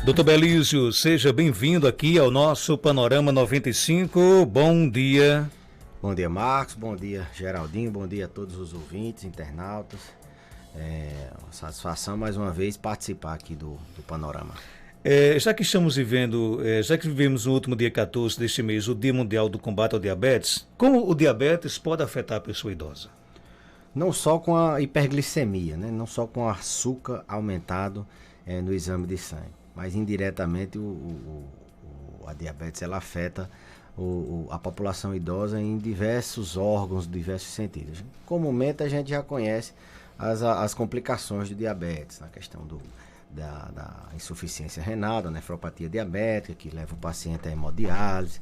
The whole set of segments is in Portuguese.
Doutor Belísio, seja bem-vindo aqui ao nosso Panorama 95. Bom dia. Bom dia, Marcos. Bom dia, Geraldinho. Bom dia a todos os ouvintes, internautas. Uma satisfação mais uma vez participar aqui do Panorama. Já que estamos vivendo, já que vivemos no último dia 14 deste mês, o Dia Mundial do Combate ao Diabetes, como o diabetes pode afetar a pessoa idosa? Não só com a hiperglicemia, né? Não só com o açúcar aumentado no exame de sangue, mas indiretamente a diabetes ela afeta a população idosa em diversos órgãos, diversos sentidos. Comumente a gente já conhece as complicações do diabetes, na questão da insuficiência renal, da nefropatia diabética, que leva o paciente à hemodiálise,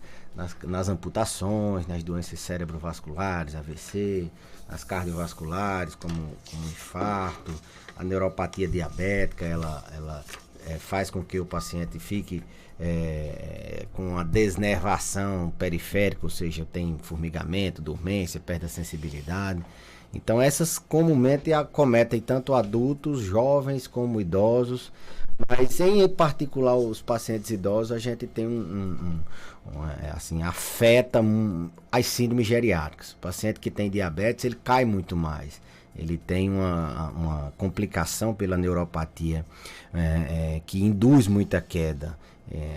nas amputações, nas doenças cerebrovasculares, AVC, nas cardiovasculares, como infarto, a neuropatia diabética, ela faz com que o paciente fique com a desnervação periférica, ou seja, tem formigamento, dormência, perde a sensibilidade. Então essas comumente acometem tanto adultos, jovens como idosos, mas em particular os pacientes idosos a gente tem afeta as síndromes geriátricas. O paciente que tem diabetes ele cai muito mais. Ele tem uma complicação pela neuropatia que induz muita queda.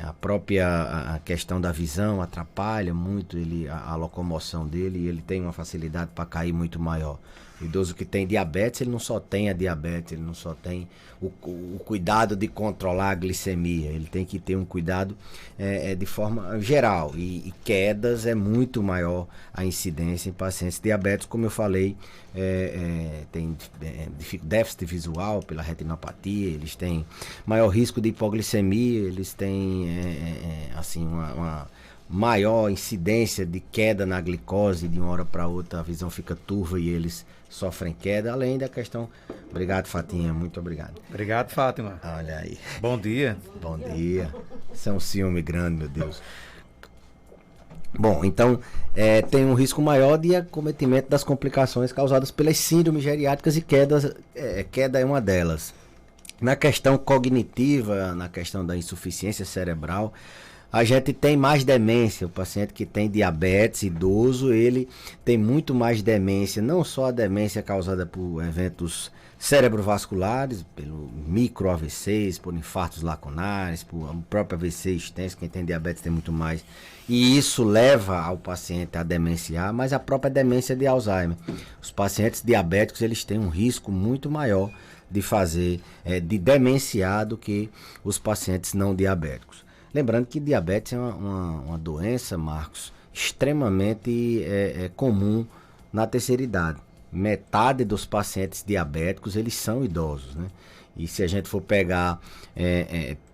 A própria questão da visão atrapalha muito a locomoção dele e ele tem uma facilidade para cair muito maior. O idoso que tem diabetes, ele não só tem a diabetes, ele não só tem o cuidado de controlar a glicemia, ele tem que ter um cuidado de forma geral. E quedas é muito maior a incidência em pacientes diabéticos, como eu falei, tem déficit visual pela retinopatia, eles têm maior risco de hipoglicemia, eles têm uma maior incidência de queda na glicose, de uma hora para outra a visão fica turva e eles sofrem queda, além da questão... Obrigado, Fatinha, muito obrigado. Obrigado, Fátima. Olha aí. Bom dia. Bom dia. Isso é um ciúme grande, meu Deus. Bom, então tem um risco maior de acometimento das complicações causadas pelas síndromes geriátricas e queda é uma delas. Na questão cognitiva, na questão da insuficiência cerebral, a gente tem mais demência. O paciente que tem diabetes, idoso, ele tem muito mais demência, não só a demência causada por eventos cerebrovasculares, pelo micro AVCs, por infartos lacunares, por próprio AVC extenso, quem tem diabetes tem muito mais. E isso leva ao paciente a demenciar, mas a própria demência de Alzheimer. Os pacientes diabéticos, eles têm um risco muito maior de demenciar do que os pacientes não diabéticos. Lembrando que diabetes é uma doença, Marcos, extremamente comum na terceira idade. Metade dos pacientes diabéticos, eles são idosos, né? E se a gente for pegar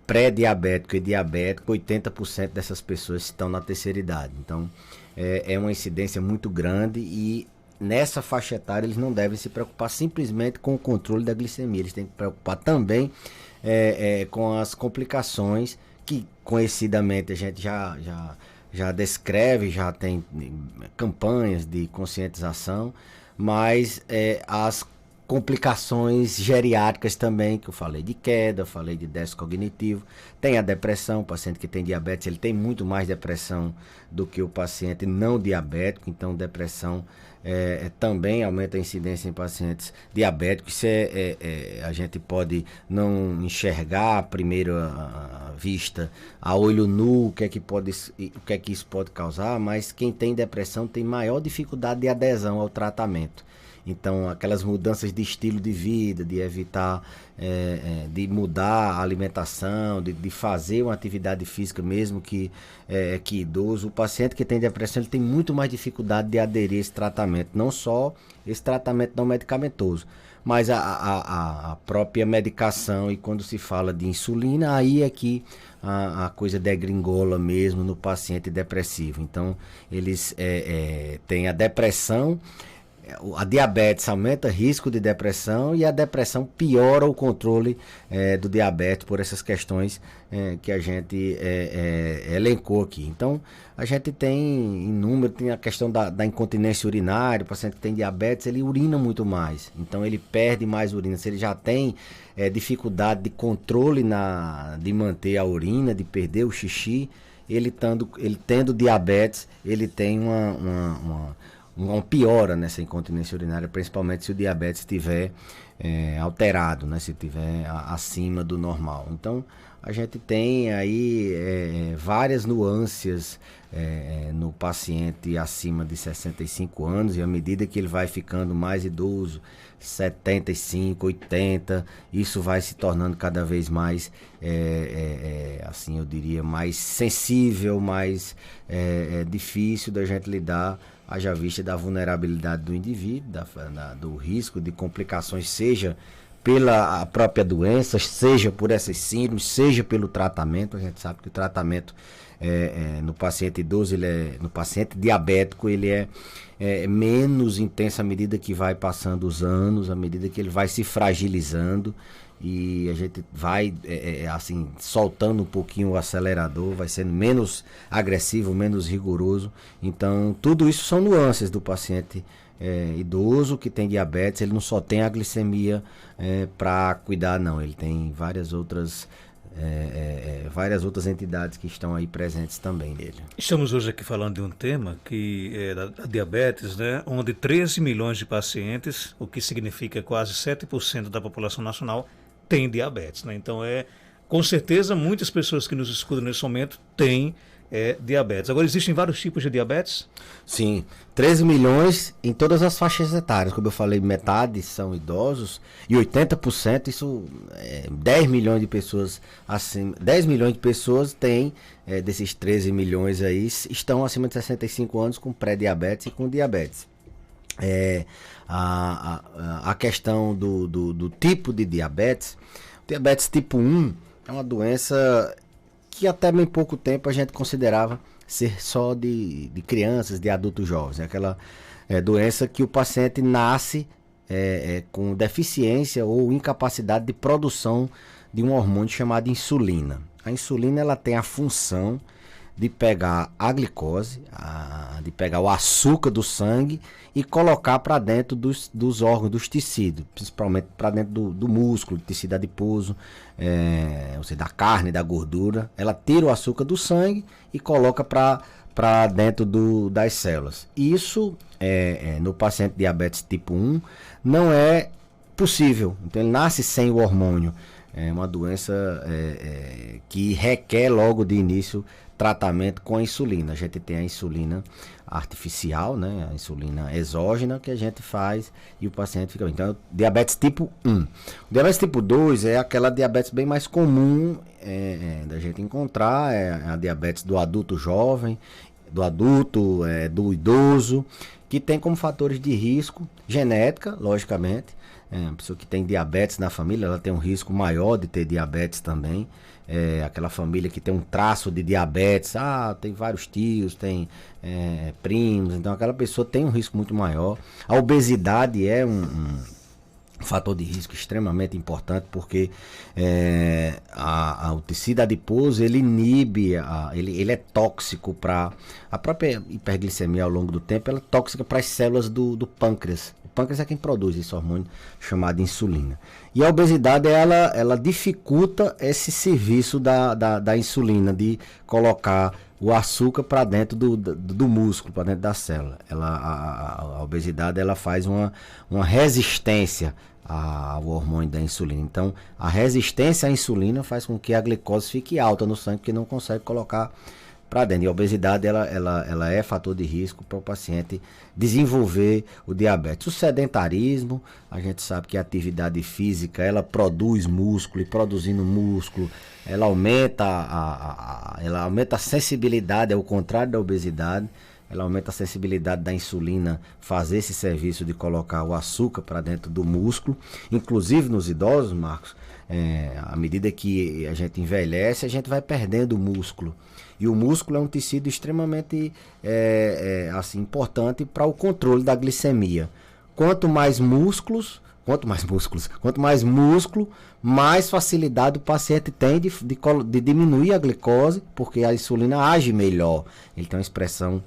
pré-diabético e diabético, 80% dessas pessoas estão na terceira idade. Então, é uma incidência muito grande e nessa faixa etária eles não devem se preocupar simplesmente com o controle da glicemia. Eles têm que se preocupar também com as complicações que conhecidamente a gente já descreve, já tem campanhas de conscientização, mas as complicações geriátricas também, que eu falei de queda, falei de déficit cognitivo, tem a depressão. O paciente que tem diabetes, ele tem muito mais depressão do que o paciente não diabético, então depressão também aumenta a incidência em pacientes diabéticos. Isso a gente pode não enxergar à primeira vista, a olho nu, o que é que isso pode causar, mas quem tem depressão tem maior dificuldade de adesão ao tratamento. Então, aquelas mudanças de estilo de vida, de evitar, de mudar a alimentação, de fazer uma atividade física mesmo que idoso. O paciente que tem depressão ele tem muito mais dificuldade de aderir a esse tratamento. Não só esse tratamento não medicamentoso, mas a própria medicação. E quando se fala de insulina, aí é que a coisa degringola mesmo no paciente depressivo. Então, eles têm a depressão a diabetes aumenta risco de depressão e a depressão piora o controle do diabetes por essas questões que a gente elencou aqui. Então, a gente tem inúmero, tem a questão da incontinência urinária. O paciente que tem diabetes, ele urina muito mais, então ele perde mais urina. Se ele já tem dificuldade de controle de manter a urina, de perder o xixi, ele tendo diabetes, ele tem uma piora nessa incontinência urinária, principalmente se o diabetes estiver alterado, né? Se estiver acima do normal. Então, a gente tem aí várias nuances no paciente acima de 65 anos, e à medida que ele vai ficando mais idoso, 75, 80, isso vai se tornando cada vez mais, assim eu diria, mais sensível, mais difícil da gente lidar, haja vista da vulnerabilidade do indivíduo, do risco de complicações, seja pela própria doença, seja por essas síndromes, seja pelo tratamento. A gente sabe que o tratamento no paciente idoso, no paciente diabético, ele é menos intenso à medida que vai passando os anos, à medida que ele vai se fragilizando, e a gente vai assim soltando um pouquinho o acelerador, vai sendo menos agressivo, menos rigoroso. Então, tudo isso são nuances do paciente idoso que tem diabetes. Ele não só tem a glicemia para cuidar, não, ele tem várias outras entidades que estão aí presentes também nele. Estamos hoje aqui falando de um tema que é da diabetes, né? Onde 13 milhões de pacientes, o que significa quase 7% da população nacional, tem diabetes, né? Então, com certeza, muitas pessoas que nos escutam nesse momento têm diabetes. Agora, existem vários tipos de diabetes? Sim, 13 milhões em todas as faixas etárias. Como eu falei, metade são idosos e 80%, isso 10 milhões de pessoas acima, 10 milhões de pessoas têm, desses 13 milhões aí, estão acima de 65 anos com pré-diabetes e com diabetes. A questão do tipo de diabetes, diabetes tipo 1 é uma doença que até bem pouco tempo a gente considerava ser só de crianças, de adultos jovens. É aquela doença que o paciente nasce com deficiência ou incapacidade de produção de um hormônio chamado insulina. A insulina, ela tem a função de pegar a glicose, de pegar o açúcar do sangue e colocar para dentro dos órgãos, dos tecidos, principalmente para dentro do músculo, do tecido adiposo, ou seja, da carne, da gordura. Ela tira o açúcar do sangue e coloca para dentro das células. Isso, no paciente diabetes tipo 1, não é possível. Então, ele nasce sem o hormônio. É uma doença que requer logo de início tratamento com a insulina. A gente tem a insulina artificial, né? A insulina exógena que a gente faz e o paciente fica bem. Então, diabetes tipo 1. O diabetes tipo 2 é aquela diabetes bem mais comum da gente encontrar, a diabetes do adulto jovem, do adulto, do idoso, que tem como fatores de risco genética, logicamente. Uma pessoa que tem diabetes na família, ela tem um risco maior de ter diabetes também. Aquela família que tem um traço de diabetes, tem vários tios, tem primos, então aquela pessoa tem um risco muito maior. A obesidade é um fator de risco extremamente importante, porque o tecido adiposo, ele inibe, ele é tóxico para a própria hiperglicemia ao longo do tempo, ela é tóxica para as células do pâncreas. O pâncreas é quem produz esse hormônio chamado insulina. E a obesidade, ela dificulta esse serviço da insulina, de colocar o açúcar para dentro do músculo, para dentro da célula. A obesidade, ela faz uma resistência ao hormônio da insulina. Então, a resistência à insulina faz com que a glicose fique alta no sangue, porque não consegue colocar para dentro. E a obesidade, ela é fator de risco para o paciente desenvolver o diabetes. O sedentarismo, a gente sabe que a atividade física, ela produz músculo, e produzindo músculo, ela aumenta a sensibilidade, ao contrário da obesidade, ela aumenta a sensibilidade da insulina fazer esse serviço de colocar o açúcar para dentro do músculo. Inclusive nos idosos, Marcos, à medida que a gente envelhece, a gente vai perdendo músculo. E o músculo é um tecido extremamente assim, importante para o controle da glicemia. quanto mais músculo, mais facilidade o paciente tem de diminuir a glicose, porque a insulina age melhor. Ele tem uma expressão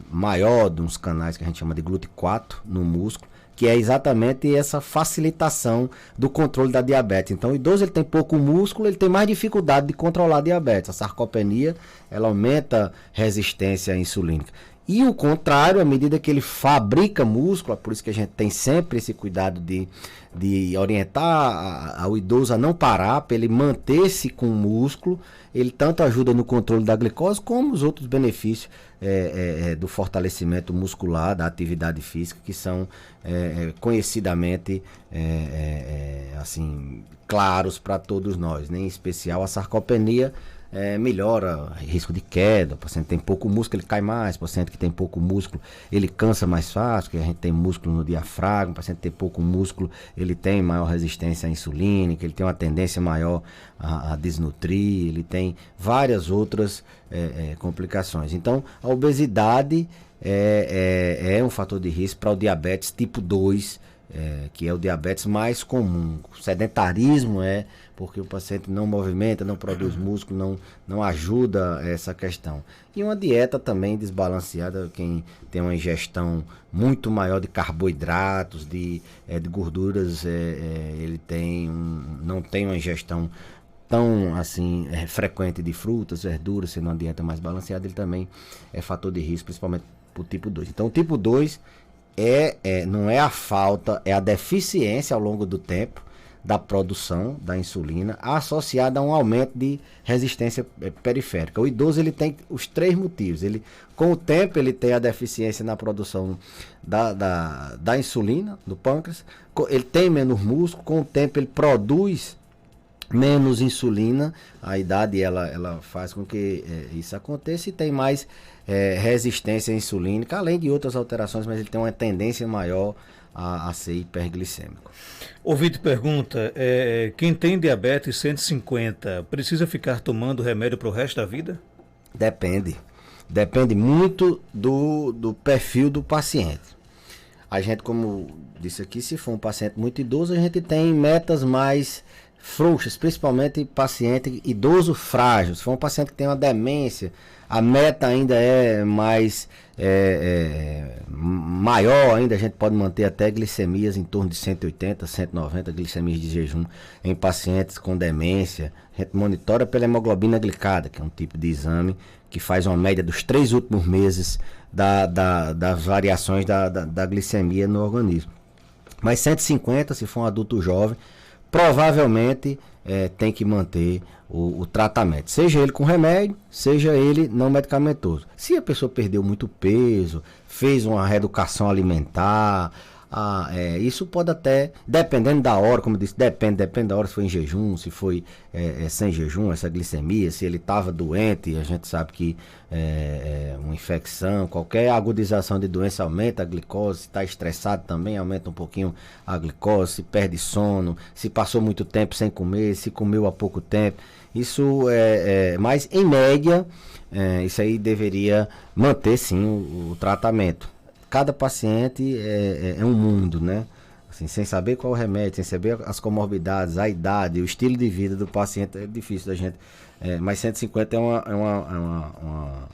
maior de uns canais que a gente chama de GLUT4 no músculo, que é exatamente essa facilitação do controle da diabetes. Então, o idoso ele tem pouco músculo, ele tem mais dificuldade de controlar a diabetes. A sarcopenia, ela aumenta a resistência insulínica. E o contrário, à medida que ele fabrica músculo, por isso que a gente tem sempre esse cuidado de orientar o idoso a não parar, para ele manter-se com o músculo, ele tanto ajuda no controle da glicose, como os outros benefícios do fortalecimento muscular, da atividade física, que são conhecidamente assim, claros para todos nós, né? Em especial a sarcopenia. Melhora risco de queda, o paciente tem pouco músculo, ele cai mais, o paciente que tem pouco músculo, ele cansa mais fácil, porque a gente tem músculo no diafragma, o paciente que tem pouco músculo, ele tem maior resistência à insulínica, ele tem uma tendência maior a desnutrir, ele tem várias outras complicações. Então, a obesidade é um fator de risco para o diabetes tipo 2, que é o diabetes mais comum. O sedentarismo porque o paciente não movimenta, não produz músculo, não ajuda essa questão. E uma dieta também desbalanceada, quem tem uma ingestão muito maior de carboidratos, de gorduras, ele não tem uma ingestão tão assim frequente de frutas, verduras, sendo uma dieta mais balanceada, ele também é fator de risco, principalmente para o tipo 2. Então o tipo 2 não é a falta, é a deficiência ao longo do tempo da produção da insulina associada a um aumento de resistência periférica. O idoso ele tem os 3 motivos. Com o tempo ele tem a deficiência na produção da insulina do pâncreas, ele tem menos músculo, com o tempo ele produz menos insulina, a idade ela faz com que isso aconteça, e tem mais resistência insulínica, além de outras alterações, mas ele tem uma tendência maior a ser hiperglicêmico. Ouvinte pergunta, quem tem diabetes 150 precisa ficar tomando remédio para o resto da vida? Depende muito do perfil do paciente. A gente, como disse aqui, se for um paciente muito idoso, a gente tem metas mais frouxas, principalmente paciente idoso frágil. Se for um paciente que tem uma demência, a meta ainda é mais maior ainda, a gente pode manter até glicemias em torno de 180, 190 glicemias de jejum em pacientes com demência. A gente monitora pela hemoglobina glicada, que é um tipo de exame que faz uma média dos 3 últimos meses das variações da glicemia no organismo. Mas 150, se for um adulto jovem, provavelmente tem que manter o tratamento, seja ele com remédio, seja ele não medicamentoso. Se a pessoa perdeu muito peso, fez uma reeducação alimentar, isso pode até, dependendo da hora, como eu disse, depende da hora, se foi em jejum, se foi sem jejum, essa glicemia, se ele estava doente, a gente sabe que uma infecção, qualquer agudização de doença aumenta a glicose, se está estressado também aumenta um pouquinho a glicose, se perde sono, se passou muito tempo sem comer, se comeu há pouco tempo, isso mas em média, isso aí deveria manter sim o tratamento. Cada paciente é um mundo, né? Assim, sem saber qual o remédio, sem saber as comorbidades, a idade, o estilo de vida do paciente, é difícil da gente. Mas 150 é uma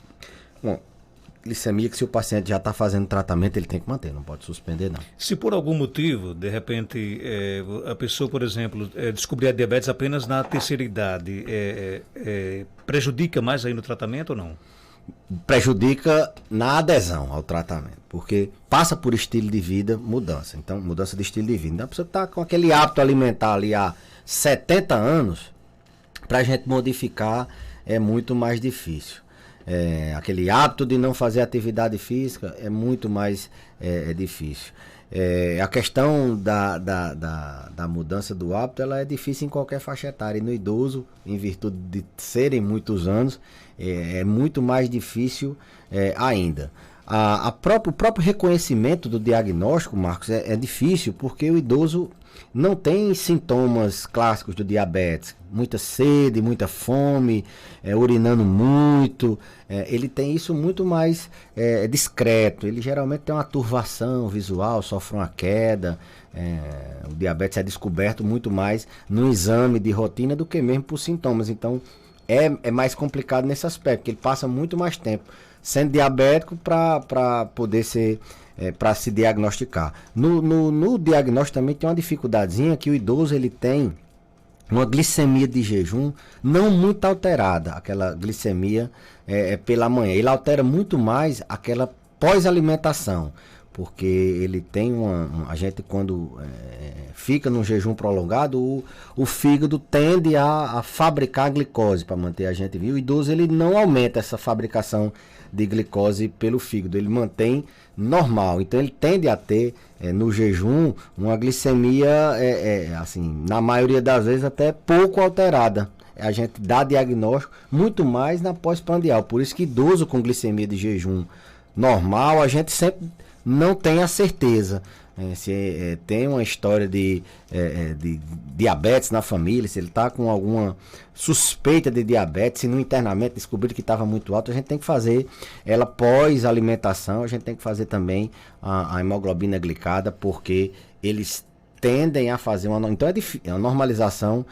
glicemia que, se o paciente já está fazendo tratamento, ele tem que manter, não pode suspender, não. Se por algum motivo, de repente, a pessoa, por exemplo, descobrir a diabetes apenas na terceira idade, prejudica mais aí no tratamento ou não? Prejudica na adesão ao tratamento, porque passa por estilo de vida, mudança. Então, mudança de estilo de vida. Então, a pessoa que está com aquele hábito alimentar ali há 70 anos, para a gente modificar é muito mais difícil. Aquele hábito de não fazer atividade física é muito mais difícil. A questão da mudança do hábito, ela é difícil em qualquer faixa etária. E no idoso, em virtude de serem muitos anos, é muito mais difícil ainda. O próprio reconhecimento do diagnóstico, Marcos, é difícil, porque o idoso não tem sintomas clássicos do diabetes, muita sede, muita fome, urinando muito, ele tem isso muito mais discreto, ele geralmente tem uma turvação visual, sofre uma queda, o diabetes é descoberto muito mais no exame de rotina do que mesmo por sintomas, então é mais complicado nesse aspecto, porque ele passa muito mais tempo sendo diabético para poder ser, para se diagnosticar. No diagnóstico também tem uma dificuldadezinha que o idoso ele tem uma glicemia de jejum não muito alterada, aquela glicemia pela manhã. Ele altera muito mais aquela pós-alimentação, porque ele tem a gente quando fica num jejum prolongado, o fígado tende a fabricar glicose para manter a gente vivo. O idoso ele não aumenta essa fabricação de glicose pelo fígado, ele mantém normal, então ele tende a ter no jejum uma glicemia assim, na maioria das vezes até pouco alterada. A gente dá diagnóstico muito mais na pós-prandial, por isso que idoso com glicemia de jejum normal, a gente sempre não tem a certeza se tem uma história de diabetes na família, se ele está com alguma suspeita de diabetes, se no internamento descobrir que estava muito alto, a gente tem que fazer ela pós-alimentação, a gente tem que fazer também a hemoglobina glicada, porque eles tendem a fazer então a normalização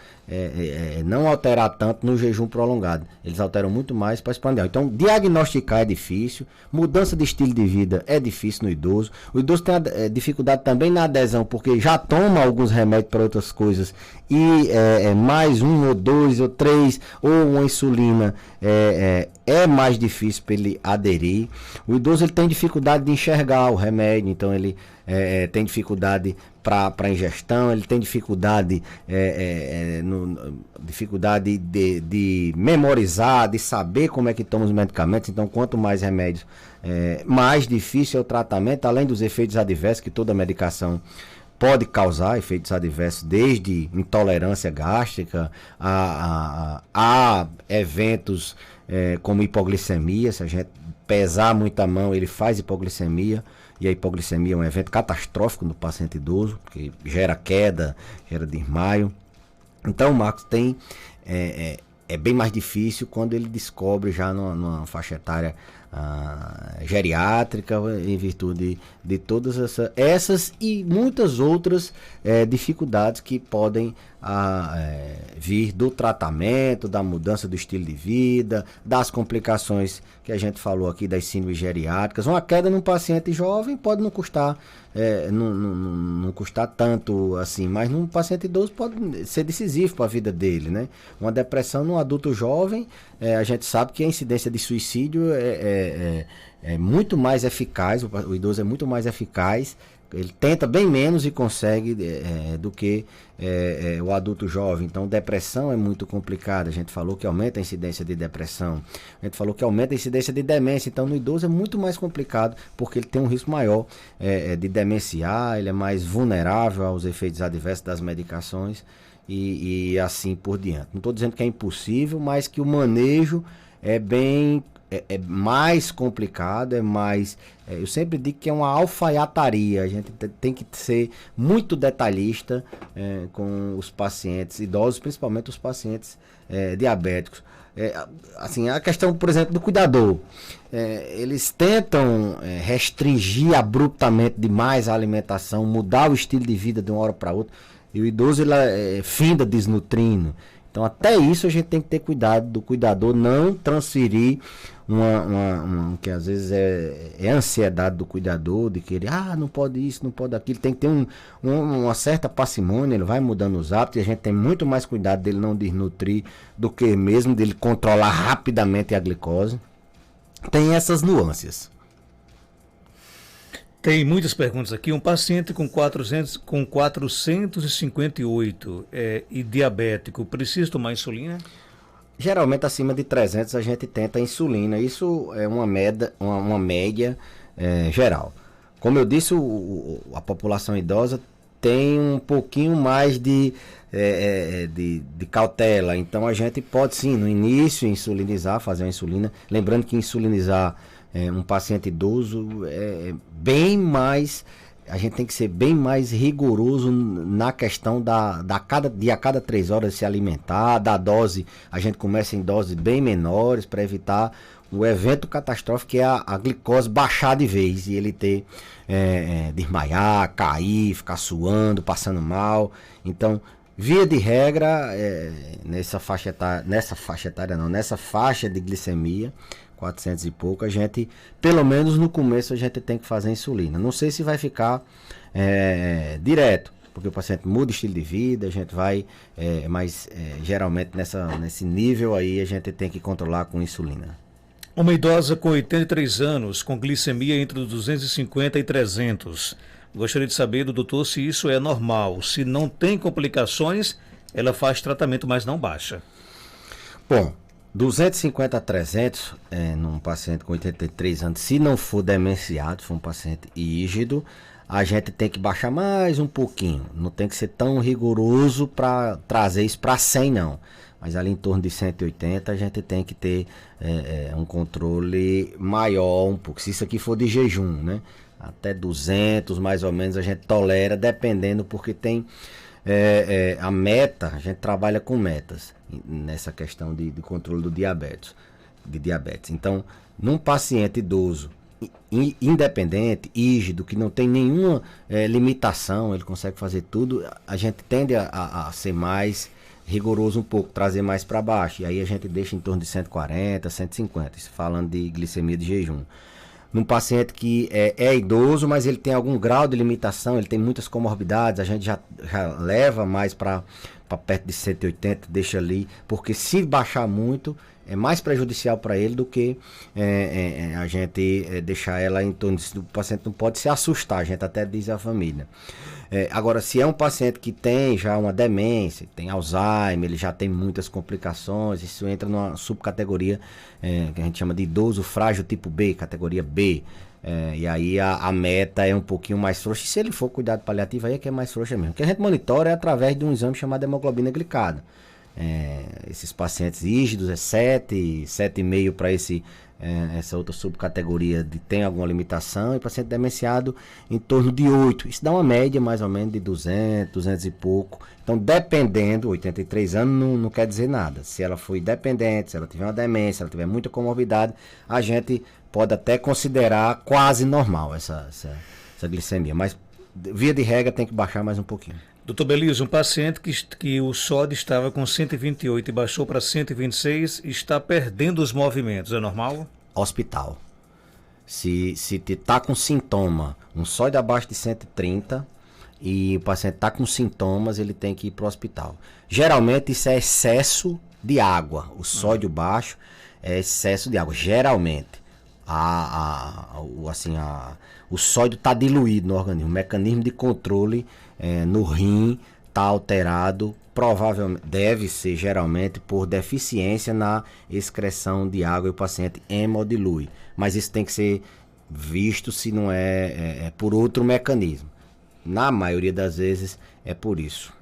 não alterar tanto no jejum prolongado, eles alteram muito mais para expandir. Então diagnosticar é difícil, mudança de estilo de vida é difícil no idoso, o idoso tem dificuldade também na adesão, porque já toma alguns remédios para outras coisas e mais um ou dois ou três ou uma insulina é mais difícil para ele aderir. O idoso ele tem dificuldade de enxergar o remédio, então ele tem dificuldade para ingestão, ele tem dificuldade dificuldade de memorizar, de saber como é que tomam os medicamentos. Então quanto mais remédios, mais difícil é o tratamento, além dos efeitos adversos que toda medicação pode causar, efeitos adversos desde intolerância gástrica a eventos como hipoglicemia. Se a gente pesar muito a mão, ele faz hipoglicemia, e a hipoglicemia é um evento catastrófico no paciente idoso, que gera queda, gera desmaio. Então, Marcos, é bem mais difícil quando ele descobre já numa faixa etária geriátrica, em virtude de todas essas e muitas outras dificuldades que podem vir do tratamento, da mudança do estilo de vida, das complicações que a gente falou aqui das síndromes geriátricas. Uma queda num paciente jovem pode não custar não custar tanto assim, mas num paciente idoso pode ser decisivo para a vida dele, né? Uma depressão num adulto jovem, a gente sabe que a incidência de suicídio é muito mais eficaz, o idoso é muito mais eficaz, ele tenta bem menos e consegue do que o adulto jovem. Então depressão é muito complicada, a gente falou que aumenta a incidência de depressão, a gente falou que aumenta a incidência de demência. Então no idoso é muito mais complicado, porque ele tem um risco maior de demenciar, ele é mais vulnerável aos efeitos adversos das medicações e assim por diante. Não estou dizendo que é impossível, mas que o manejo é mais complicado, eu sempre digo que é uma alfaiataria. A gente tem que ser muito detalhista com os pacientes idosos, principalmente os pacientes diabéticos. Assim, a questão, por exemplo, do cuidador, eles tentam restringir abruptamente demais a alimentação, mudar o estilo de vida de uma hora para outra, e o idoso ele finda desnutrindo. Então até isso a gente tem que ter cuidado do cuidador não transferir que às vezes é ansiedade do cuidador, de querer, não pode isso, não pode aquilo. Tem que ter uma certa parcimônia, ele vai mudando os hábitos, e a gente tem muito mais cuidado dele não desnutrir do que mesmo dele controlar rapidamente a glicose. Tem essas nuances. Tem muitas perguntas aqui. Um paciente com 458 e diabético, precisa tomar insulina? Geralmente acima de 300 a gente tenta insulina. Isso é uma média geral. Como eu disse, a população idosa tem um pouquinho mais de cautela. Então a gente pode sim, no início, insulinizar, fazer uma insulina. Lembrando que insulinizar Um paciente idoso bem mais. A gente tem que ser bem mais rigoroso na questão de a cada 3 horas se alimentar, da dose. A gente começa em doses bem menores para evitar o evento catastrófico, que é a glicose baixar de vez e ele ter desmaiar, cair, ficar suando, passando mal. Então, via de regra, nessa faixa de glicemia 400 e pouco, a gente, pelo menos no começo, a gente tem que fazer insulina. Não sei se vai ficar direto, porque o paciente muda o estilo de vida, a gente vai, mas geralmente nesse nível aí a gente tem que controlar com insulina. Uma idosa com 83 anos, com glicemia entre 250 e 300. Gostaria de saber do doutor se isso é normal. Se não tem complicações, ela faz tratamento, mas não baixa. Bom, 250 a 300 num paciente com 83 anos, se não for demenciado, for um paciente rígido, a gente tem que baixar mais um pouquinho. Não tem que ser tão rigoroso para trazer isso para 100 não. Mas ali em torno de 180 a gente tem que ter um controle maior um pouco. Se isso aqui for de jejum, né? Até 200 mais ou menos a gente tolera, dependendo, porque tem a meta, a gente trabalha com metas nessa questão de controle de diabetes. Então, num paciente idoso, independente, rígido, que não tem nenhuma limitação, ele consegue fazer tudo, a gente tende a ser mais rigoroso um pouco, trazer mais para baixo, e aí a gente deixa em torno de 140, 150, isso falando de glicemia de jejum. Num paciente que é idoso, mas ele tem algum grau de limitação, ele tem muitas comorbidades, a gente já leva mais para perto de 180, deixa ali, porque se baixar muito, é mais prejudicial para ele do que a gente deixar ela em torno disso. O paciente não pode se assustar, a gente até diz à família. Agora, se é um paciente que tem já uma demência, tem Alzheimer, ele já tem muitas complicações, isso entra numa subcategoria que a gente chama de idoso frágil tipo B, categoria B. E aí a meta é um pouquinho mais frouxa. E se ele for cuidado paliativo, aí é que é mais frouxa mesmo. O que a gente monitora é através de um exame chamado hemoglobina glicada. Esses pacientes rígidos é 7, 7,5 para essa outra subcategoria de tem alguma limitação, e paciente demenciado em torno de 8. Isso dá uma média mais ou menos de 200, 200 e pouco. Então, dependendo, 83 anos não quer dizer nada. Se ela for independente, se ela tiver uma demência, se ela tiver muita comorbidade, a gente pode até considerar quase normal essa glicemia. Mas, via de regra, tem que baixar mais um pouquinho. Doutor Belísio, um paciente que o sódio estava com 128 e baixou para 126, está perdendo os movimentos, é normal? Hospital. Se está com sintoma, um sódio abaixo de 130 e o paciente está com sintomas, ele tem que ir para o hospital. Geralmente isso é excesso de água. O sódio baixo é excesso de água, geralmente. O sódio está diluído no organismo. O mecanismo de controle no rim está alterado, provavelmente, deve ser geralmente por deficiência na excreção de água e o paciente hemodilui. Mas isso tem que ser visto se não é por outro mecanismo. Na maioria das vezes é por isso.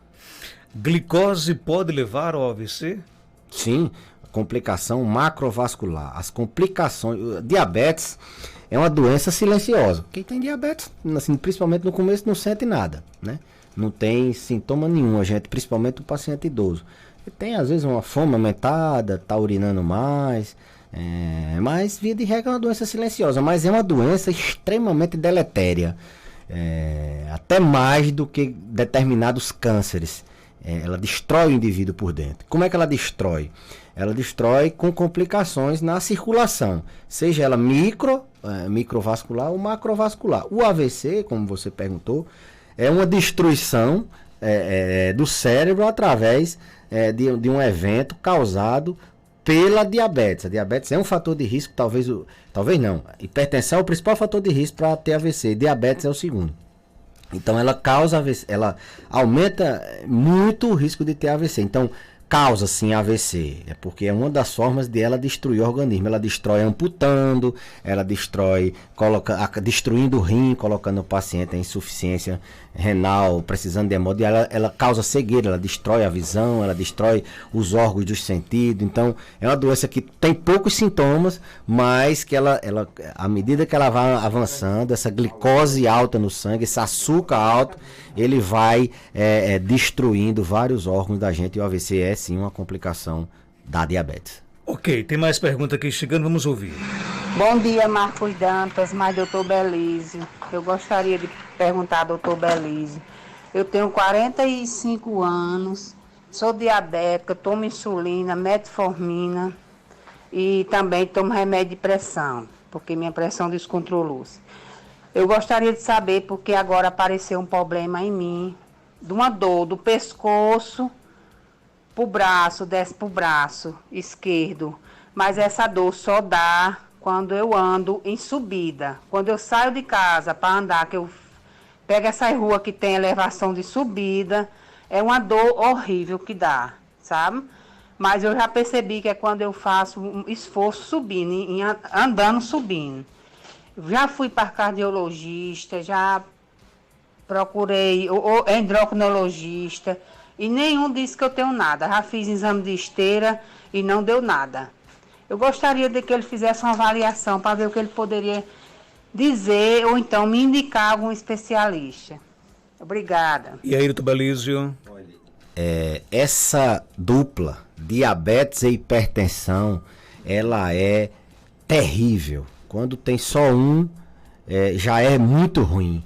Glicose pode levar ao AVC? Sim, complicação macrovascular. As complicações... Diabetes é uma doença silenciosa. Quem tem diabetes, assim, principalmente no começo, não sente nada, né? Não tem sintoma nenhum, a gente, principalmente o paciente idoso. Ele tem, às vezes, uma fome aumentada, está urinando mais, mas, via de regra, é uma doença silenciosa, mas é uma doença extremamente deletéria, até mais do que determinados cânceres. Ela destrói o indivíduo por dentro. Como é que ela destrói? Ela destrói com complicações na circulação, seja ela microvascular ou macrovascular. O AVC, como você perguntou, é uma destruição do cérebro através de um evento causado pela diabetes. A diabetes é um fator de risco, talvez não. Hipertensão é o principal fator de risco para ter AVC, diabetes é o segundo. Então ela causa AVC, ela aumenta muito o risco de ter AVC. Então, causa sim AVC, é porque é uma das formas de ela destruir o organismo. Ela destrói amputando, ela destrói destruindo o rim, colocando o paciente em insuficiência renal, precisando de hemodiálise. Ela causa cegueira, ela destrói a visão, ela destrói os órgãos dos sentidos. Então é uma doença que tem poucos sintomas, mas que ela à medida que ela vai avançando, essa glicose alta no sangue, esse açúcar alto, ele vai destruindo vários órgãos da gente, e o AVC é sim uma complicação da diabetes. Ok, tem mais pergunta aqui chegando, vamos ouvir. Bom dia, Marcos Dantas, mais doutor Belísio. Eu gostaria de perguntar ao doutor Belísio. Eu tenho 45 anos, sou diabética, tomo insulina, metformina e também tomo remédio de pressão, porque minha pressão descontrolou-se. Eu gostaria de saber porque agora apareceu um problema em mim, de uma dor do pescoço pro braço, desce pro braço esquerdo, mas essa dor só dá quando eu ando em subida. Quando eu saio de casa para andar, que eu pego essa rua que tem elevação de subida, é uma dor horrível que dá, sabe? Mas eu já percebi que é quando eu faço um esforço subindo, andando subindo. Já fui para cardiologista, já procurei o endocrinologista e nenhum disse que eu tenho nada. Já fiz exame de esteira e não deu nada. Eu gostaria de que ele fizesse uma avaliação para ver o que ele poderia dizer ou então me indicar algum especialista. Obrigada. E aí, doutor Belísio? Essa dupla, diabetes e hipertensão, ela é terrível. Quando tem só um, já é muito ruim.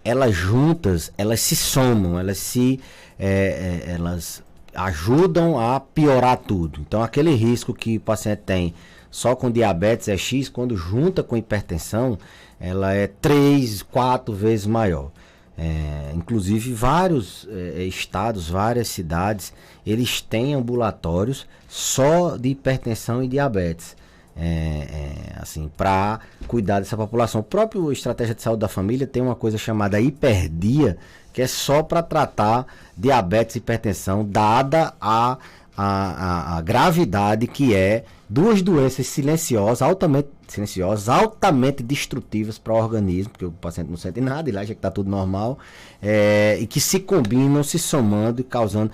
Elas juntas, elas se somam, elas ajudam a piorar tudo. Então, aquele risco que o paciente tem só com diabetes é X, quando junta com hipertensão, ela é 3, 4 vezes maior. Inclusive, vários estados, várias cidades, eles têm ambulatórios só de hipertensão e diabetes. Assim, para cuidar dessa população. O próprio Estratégia de Saúde da Família tem uma coisa chamada hiperdia, que é só para tratar diabetes e hipertensão, dada a gravidade que é duas doenças altamente destrutivas para o organismo, porque o paciente não sente nada, ele acha que está tudo normal, e que se combinam, se somando e causando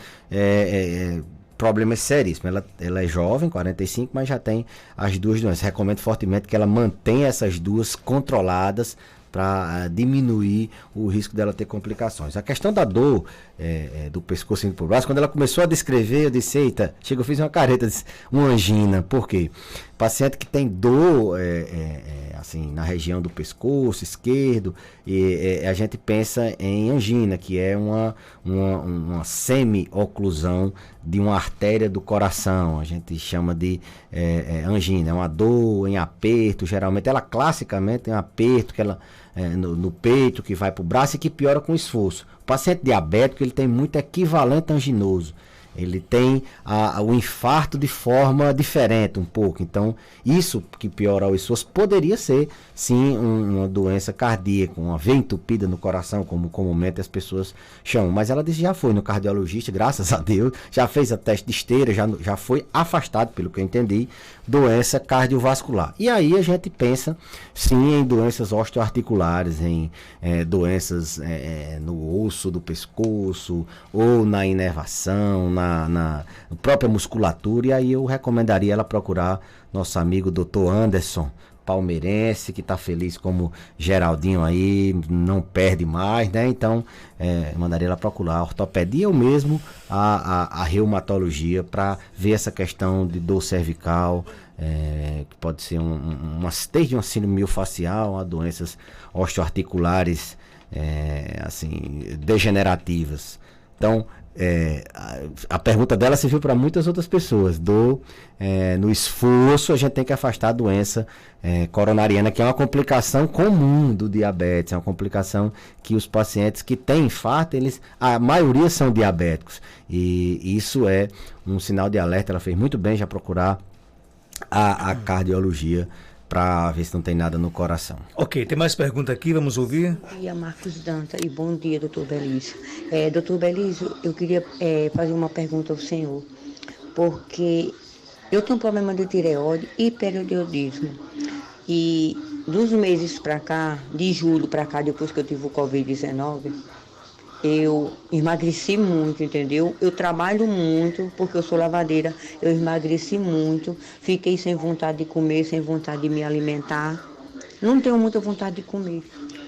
problemas seríssimos. Ela é jovem, 45, mas já tem as duas doenças. Recomendo fortemente que ela mantenha essas duas controladas para diminuir o risco dela ter complicações. A questão da dor do pescoço indo pro braço, quando ela começou a descrever, eu disse, eita, eu fiz uma careta, uma angina. Por quê? Paciente que tem dor assim, na região do pescoço esquerdo, a gente pensa em angina, que é uma semi-oclusão de uma artéria do coração. A gente chama de angina, é uma dor em aperto, geralmente ela classicamente tem um aperto que ela no peito, que vai para o braço e que piora com esforço. O paciente diabético, ele tem muito equivalente anginoso. Ele tem o infarto de forma diferente um pouco. Então, isso que piora o esforço poderia ser, sim, uma doença cardíaca, uma veia entupida no coração, como comumente as pessoas chamam. Mas ela disse, já foi no cardiologista, graças a Deus, já fez a teste de esteira, já foi afastado, pelo que eu entendi, doença cardiovascular. E aí a gente pensa, sim, em doenças osteoarticulares, em doenças no osso do pescoço, ou na inervação, na própria musculatura, e aí eu recomendaria ela procurar nosso amigo Dr. Anderson, palmeirense, que está feliz como Geraldinho aí, não perde mais, né? Então, mandaria ela procurar a ortopedia ou mesmo a reumatologia para ver essa questão de dor cervical, que pode ser desde uma síndrome miofascial a doenças osteoarticulares assim, degenerativas. Então, a pergunta dela serviu para muitas outras pessoas. No esforço, a gente tem que afastar a doença coronariana, que é uma complicação comum do diabetes, é uma complicação que os pacientes que têm infarto, a maioria são diabéticos, e isso é um sinal de alerta. Ela fez muito bem já procurar a cardiologia para ver se não tem nada no coração. Ok, tem mais pergunta aqui, vamos ouvir. Bom dia, Marcos Dantas, e bom dia, doutor Belísio. Doutor Belísio, eu queria fazer uma pergunta ao senhor. porque eu tenho um problema de tireoide e hipertireoidismo. E dos meses para cá, de julho para cá, depois que eu tive o Covid-19, eu emagreci muito, entendeu? Eu trabalho muito, porque eu sou lavadeira, eu emagreci muito, fiquei sem vontade de comer, sem vontade de me alimentar. Não tenho muita vontade de comer.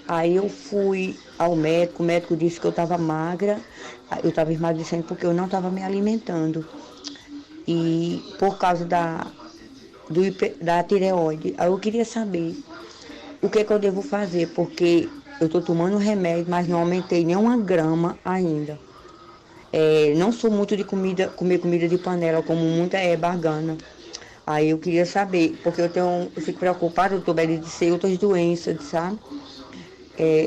Aí eu fui ao médico, o médico disse que eu estava magra, eu estava emagrecendo porque eu não estava me alimentando. E por causa da tireoide. Aí eu queria saber o que eu devo fazer, porque eu estou tomando remédio, mas não aumentei nem 1 grama ainda. Não sou muito de comer comida de panela, como muita bargana. Aí eu queria saber, porque eu fico preocupada, doutor Beli, de ser outras doenças, sabe?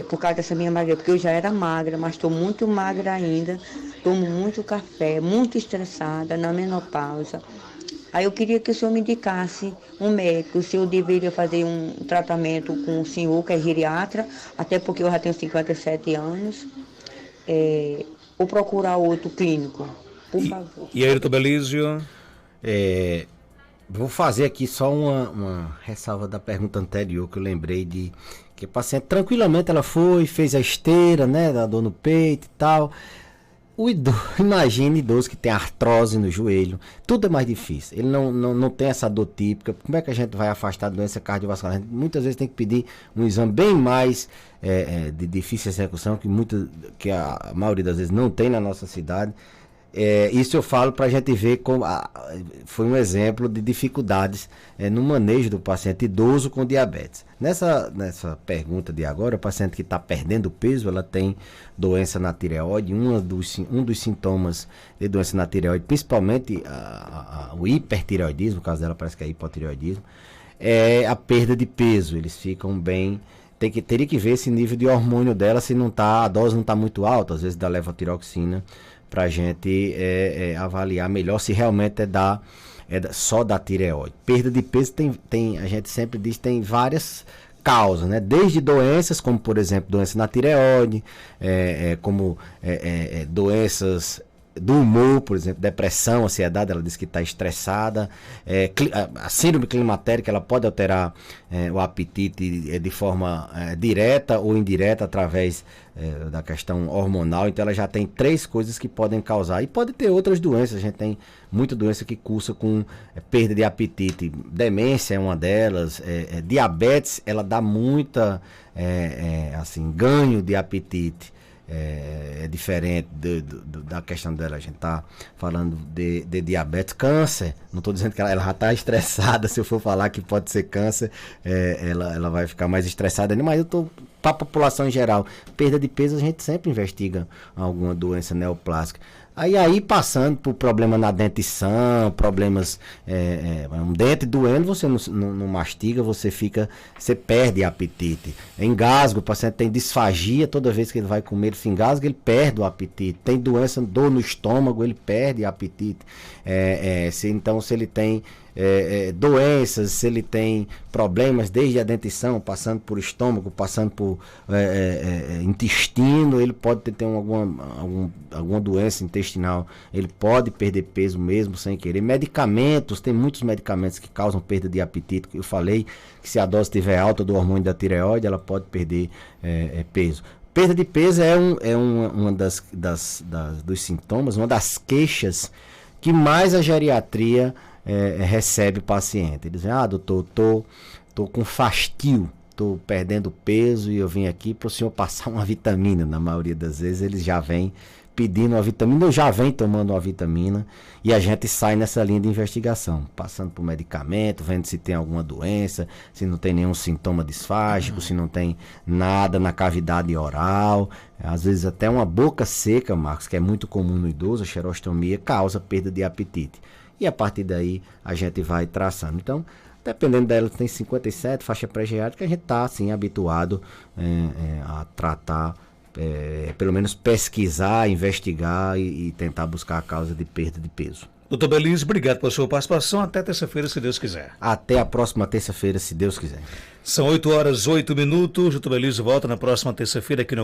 Por causa dessa minha magreza, porque eu já era magra, mas estou muito magra ainda, tomo muito café, muito estressada, na menopausa. Aí eu queria que o senhor me indicasse um médico, se eu deveria fazer um tratamento com o senhor, que é geriatra, até porque eu já tenho 57 anos, ou procurar outro clínico, por favor. E aí, doutor Belísio? Vou fazer aqui só uma ressalva da pergunta anterior, que eu lembrei de que a paciente tranquilamente ela fez a esteira, né, da dor no peito e tal. Imagine idoso que tem artrose no joelho, tudo é mais difícil. Ele não tem essa dor típica. Como é que a gente vai afastar a doença cardiovascular? A gente muitas vezes tem que pedir um exame bem mais de difícil execução, que a maioria das vezes não tem na nossa cidade. Isso eu falo para a gente ver como foi um exemplo de dificuldades no manejo do paciente idoso com diabetes. Nessa pergunta de agora, o paciente que está perdendo peso, ela tem doença na tireoide. Um dos sintomas de doença na tireoide, principalmente o hipertireoidismo, no caso dela parece que é hipotireoidismo, é a perda de peso. Eles ficam bem... Teria que ver esse nível de hormônio dela, se a dose não está muito alta, às vezes da levotiroxina, para a gente avaliar melhor se realmente só da tireoide. Perda de peso a gente sempre diz, tem várias causas, né? Desde doenças, como por exemplo doença na tireoide, como doenças do humor, por exemplo, depressão, ansiedade, ela diz que está estressada, a síndrome climatérica, ela pode alterar o apetite de forma direta ou indireta através da questão hormonal. Então ela já tem 3 coisas que podem causar, e pode ter outras doenças. A gente tem muita doença que cursa com perda de apetite, demência é uma delas, diabetes, ela dá muita ganho de apetite. É diferente da questão dela. A gente tá falando de diabetes, câncer. Não estou dizendo que ela já está estressada. Se eu for falar que pode ser câncer, ela vai ficar mais estressada, mas eu estou para a população em geral. Perda de peso, a gente sempre investiga alguma doença neoplásica. Aí passando por problema na dentição, problemas, um dente doendo, você não mastiga, você perde apetite. Engasgo, o paciente tem disfagia, toda vez que ele vai comer, ele se engasga, ele perde o apetite. Tem doença, dor no estômago, ele perde apetite. Se ele tem doenças, se ele tem problemas desde a dentição, passando por estômago, passando por intestino, ele pode ter alguma doença intestinal, ele pode perder peso mesmo sem querer. Medicamentos, tem muitos medicamentos que causam perda de apetite. Eu falei que se a dose estiver alta do hormônio da tireoide, ela pode perder peso. Perda de peso é uma dos sintomas, uma das queixas que mais a geriatria recebe o paciente. Eles dizem, doutor, tô com fastio, tô perdendo peso e eu vim aqui para o senhor passar uma vitamina. Na maioria das vezes eles já vêm pedindo uma vitamina, ou já vem tomando uma vitamina, e a gente sai nessa linha de investigação, passando por medicamento, vendo se tem alguma doença, se não tem nenhum sintoma disfágico, se não tem nada na cavidade oral. Às vezes até uma boca seca, Marcos, que é muito comum no idoso, a xerostomia, causa perda de apetite. E a partir daí a gente vai traçando. Então, dependendo dela, tem 57, faixa pré-geriátrica, a gente está assim, habituado a tratar, pelo menos pesquisar, investigar e tentar buscar a causa de perda de peso. Doutor Belísio, obrigado pela sua participação. Até terça-feira, se Deus quiser. Até a próxima terça-feira, se Deus quiser. São 8h08. Doutor Belísio volta na próxima terça-feira aqui no